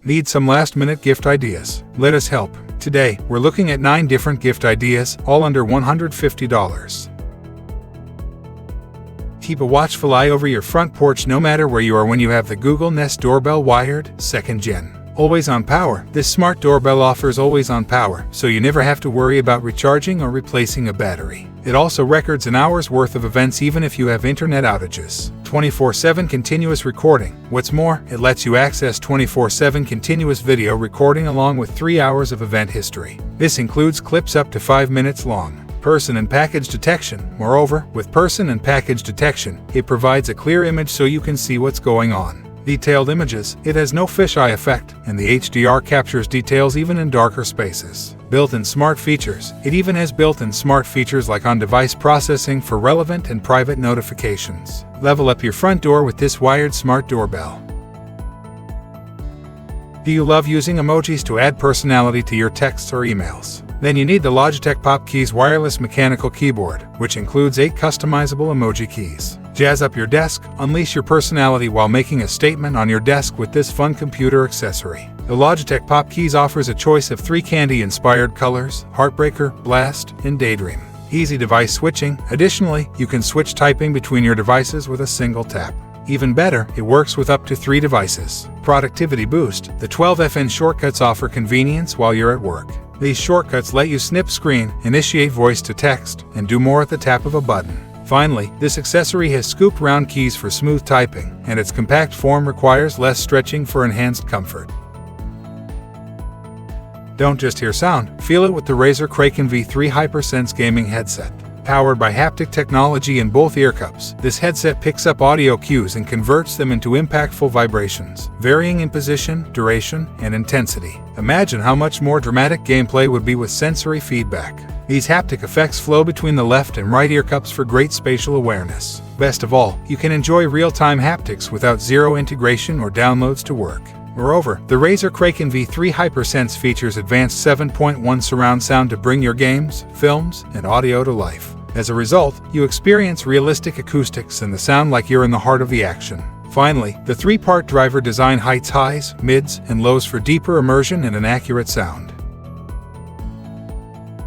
Need some last-minute gift ideas? Let us help. Today, we're looking at 9 different gift ideas, all under $150. Keep a watchful eye over your front porch no matter where you are when you have the Google Nest Doorbell Wired 2nd Gen. Always on power. This smart doorbell offers always on power, so you never have to worry about recharging or replacing a battery. It also records an hour's worth of events even if you have internet outages. 24/7 continuous recording. What's more, it lets you access 24/7 continuous video recording along with 3 hours of event history. This includes clips up to 5 minutes long. Person and package detection. Moreover, with person and package detection, it provides a clear image so you can see what's going on. Detailed images. It has no fisheye effect, and the HDR captures details even in darker spaces. Built-in smart features. It even has built-in smart features like on-device processing for relevant and private notifications. Level up your front door with this wired smart doorbell. Do you love using emojis to add personality to your texts or emails? Then you need the Logitech POP Keys wireless mechanical keyboard, which includes 8 customizable emoji keys. Jazz up your desk, unleash your personality while making a statement on your desk with this fun computer accessory. The Logitech POP Keys offers a choice of 3 candy-inspired colors: Heartbreaker, Blast, and Daydream. Easy device switching. Additionally, you can switch typing between your devices with a single tap. Even better, it works with up to 3 devices. Productivity boost. The 12FN shortcuts offer convenience while you're at work. These shortcuts let you snip screen, initiate voice to text, and do more at the tap of a button. Finally, this accessory has scooped round keys for smooth typing, and its compact form requires less stretching for enhanced comfort. Don't just hear sound, feel it with the Razer Kraken V3 HyperSense gaming headset. Powered by haptic technology in both ear cups, this headset picks up audio cues and converts them into impactful vibrations, varying in position, duration, and intensity. Imagine how much more dramatic gameplay would be with sensory feedback. These haptic effects flow between the left and right ear cups for great spatial awareness. Best of all, you can enjoy real-time haptics without zero integration or downloads to work. Moreover, the Razer Kraken V3 HyperSense features advanced 7.1 surround sound to bring your games, films, and audio to life. As a result, you experience realistic acoustics and the sound like you're in the heart of the action. Finally, the 3-part driver design heights highs, mids, and lows for deeper immersion and an accurate sound.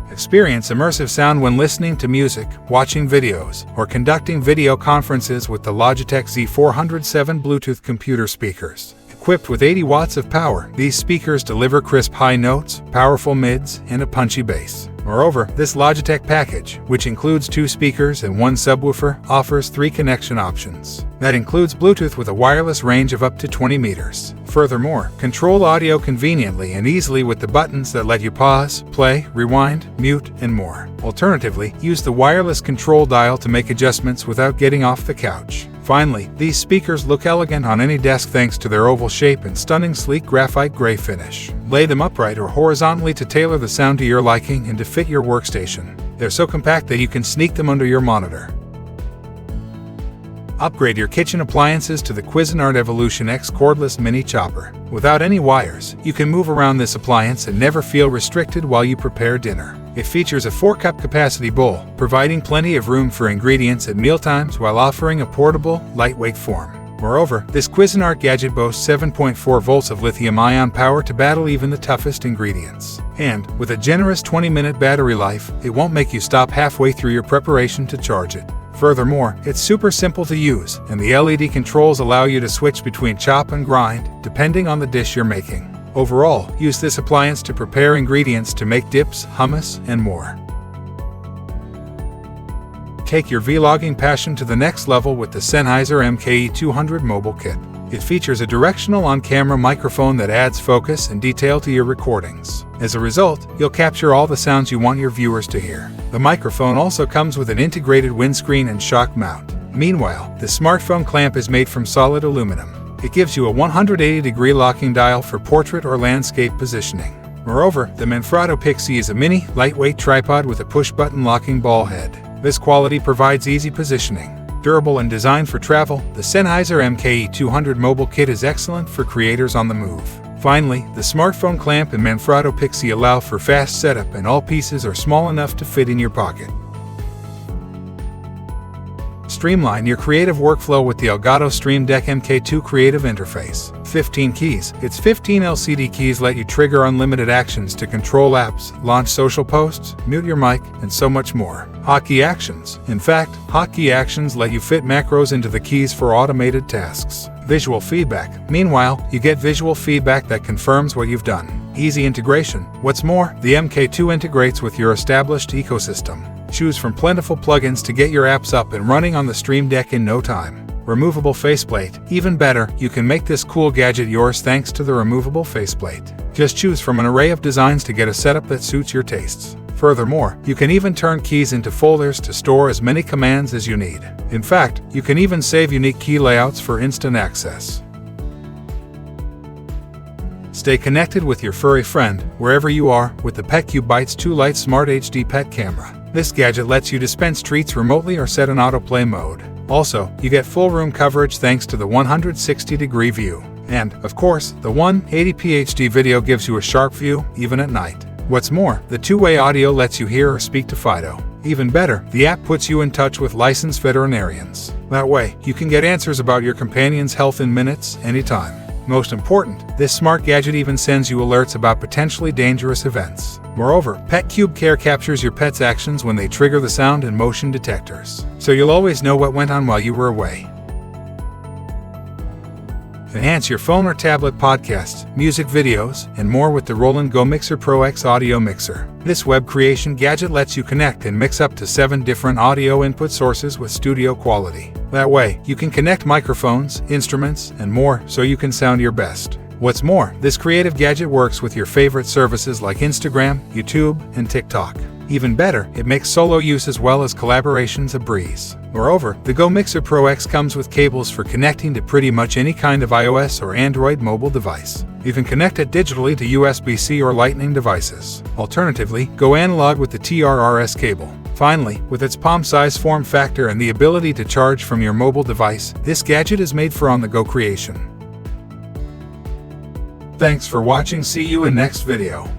Experience immersive sound when listening to music, watching videos, or conducting video conferences with the Logitech Z407 Bluetooth computer speakers. Equipped with 80 watts of power, these speakers deliver crisp high notes, powerful mids, and a punchy bass. Moreover, this Logitech package, which includes 2 speakers and 1 subwoofer, offers 3 connection options. That includes Bluetooth with a wireless range of up to 20 meters. Furthermore, control audio conveniently and easily with the buttons that let you pause, play, rewind, mute, and more. Alternatively, use the wireless control dial to make adjustments without getting off the couch. Finally, these speakers look elegant on any desk thanks to their oval shape and stunning sleek graphite gray finish. Lay them upright or horizontally to tailor the sound to your liking and to fit your workstation. They're so compact that you can sneak them under your monitor. Upgrade your kitchen appliances to the Cuisinart EvolutionX cordless mini chopper. Without any wires, you can move around this appliance and never feel restricted while you prepare dinner. It features a 4-cup capacity bowl, providing plenty of room for ingredients at mealtimes while offering a portable, lightweight form. Moreover, this Cuisinart gadget boasts 7.4 volts of lithium-ion power to battle even the toughest ingredients. And, with a generous 20-minute battery life, it won't make you stop halfway through your preparation to charge it. Furthermore, it's super simple to use, and the LED controls allow you to switch between chop and grind, depending on the dish you're making. Overall, use this appliance to prepare ingredients to make dips, hummus, and more. Take your vlogging passion to the next level with the Sennheiser MKE 200 mobile kit. It features a directional on-camera microphone that adds focus and detail to your recordings. As a result, you'll capture all the sounds you want your viewers to hear. The microphone also comes with an integrated windscreen and shock mount. Meanwhile, the smartphone clamp is made from solid aluminum. It gives you a 180-degree locking dial for portrait or landscape positioning. Moreover, the Manfrotto Pixie is a mini, lightweight tripod with a push-button locking ball head. This quality provides easy positioning. Durable and designed for travel, the Sennheiser MKE 200 mobile kit is excellent for creators on the move. Finally, the smartphone clamp and Manfrotto Pixie allow for fast setup, and all pieces are small enough to fit in your pocket. Streamline your creative workflow with the Elgato Stream Deck MK2 creative interface. 15 keys. Its 15 LCD keys let you trigger unlimited actions to control apps, launch social posts, mute your mic, and so much more. Hotkey actions. In fact, hotkey actions let you fit macros into the keys for automated tasks. Visual feedback. Meanwhile, you get visual feedback that confirms what you've done. Easy integration. What's more, the MK2 integrates with your established ecosystem. Choose from plentiful plugins to get your apps up and running on the Stream Deck in no time. Removable faceplate. Even better, you can make this cool gadget yours thanks to the removable faceplate. Just choose from an array of designs to get a setup that suits your tastes. Furthermore, you can even turn keys into folders to store as many commands as you need. In fact, you can even save unique key layouts for instant access. Stay connected with your furry friend, wherever you are, with the Petcube Bites 2 Lite Smart HD Pet Camera. This gadget lets you dispense treats remotely or set an autoplay mode. Also, you get full room coverage thanks to the 160-degree view. And, of course, the 180p HD video gives you a sharp view, even at night. What's more, the two-way audio lets you hear or speak to Fido. Even better, the app puts you in touch with licensed veterinarians. That way, you can get answers about your companion's health in minutes, anytime. Most important, this smart gadget even sends you alerts about potentially dangerous events. Moreover, Petcube Care captures your pet's actions when they trigger the sound and motion detectors, so you'll always know what went on while you were away. Enhance your phone or tablet podcasts, music videos, and more with the Roland GO Mixer Pro X audio mixer. This web creation gadget lets you connect and mix up to 7 different audio input sources with studio quality. That way, you can connect microphones, instruments, and more so you can sound your best. What's more, this creative gadget works with your favorite services like Instagram, YouTube, and TikTok. Even better, it makes solo use as well as collaborations a breeze. Moreover, the GO Mixer Pro X comes with cables for connecting to pretty much any kind of iOS or Android mobile device. You can connect it digitally to USB-C or Lightning devices. Alternatively, go analog with the TRRS cable. Finally, with its palm-size form factor and the ability to charge from your mobile device, this gadget is made for on-the-go creation. Thanks for watching. See you in next video.